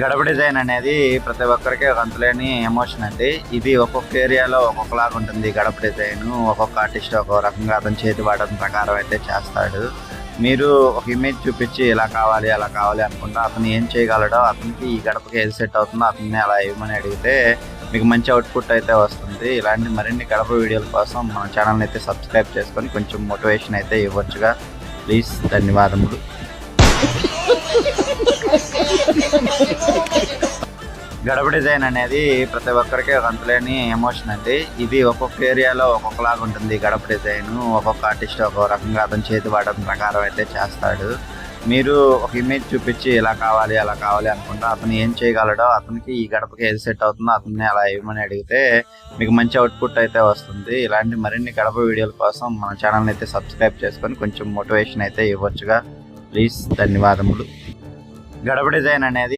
గడప డిజైన్ అనేది ప్రతి ఒక్కరికి ఒక అంతులేని ఎమోషన్ అండి. ఇది ఒక్కొక్క ఏరియాలో ఒక్కొక్కలాగా ఉంటుంది. గడప డిజైన్ ఒక్కొక్క ఆర్టిస్ట్ ఒక్కొక్క రకంగా అతని చేతి వాడడం ప్రకారం అయితే చేస్తాడు. మీరు ఒక ఇమేజ్ చూపించి ఇలా కావాలి అలా కావాలి అనుకుంటా అతను ఏం చేయగలడో, అతనికి ఈ గడపకి ఏది సెట్ అవుతుందో అతన్ని అలా ఇవ్వమని అడిగితే మీకు మంచి అవుట్పుట్ అయితే వస్తుంది. ఇలాంటి మరిన్ని గడప వీడియోల కోసం మన ఛానల్ని అయితే సబ్స్క్రైబ్ చేసుకొని కొంచెం మోటివేషన్ అయితే ఇవ్వచ్చుగా. ప్లీజ్, ధన్యవాదములు. గడప డిజైన్ అనేది ప్రతి ఒక్కరికి ఒక అంతులేని ఎమోషన్ అండి. ఇది ఒక్కొక్క ఏరియాలో ఒక్కొక్కలాగా ఉంటుంది. గడప డిజైన్ ఒక్కొక్క ఆర్టిస్ట్ ఒక్కొక్క రకంగా అతని చేతి వాడడం ప్రకారం అయితే చేస్తాడు. మీరు ఒక ఇమేజ్ చూపించి ఇలా కావాలి అలా కావాలి అనుకుంటా అతను ఏం చేయగలడో, అతనికి ఈ గడపకి ఏది సెట్ అవుతుందో అతన్ని అలా ఇవ్వమని అడిగితే మీకు మంచి అవుట్పుట్ అయితే వస్తుంది. ఇలాంటి మరిన్ని గడప వీడియోల కోసం మన ఛానల్ని అయితే సబ్స్క్రైబ్ చేసుకొని కొంచెం మోటివేషన్ అయితే ఇవ్వచ్చుగా. ప్లీజ్, ధన్యవాదములు. గడప డిజైన్ అనేది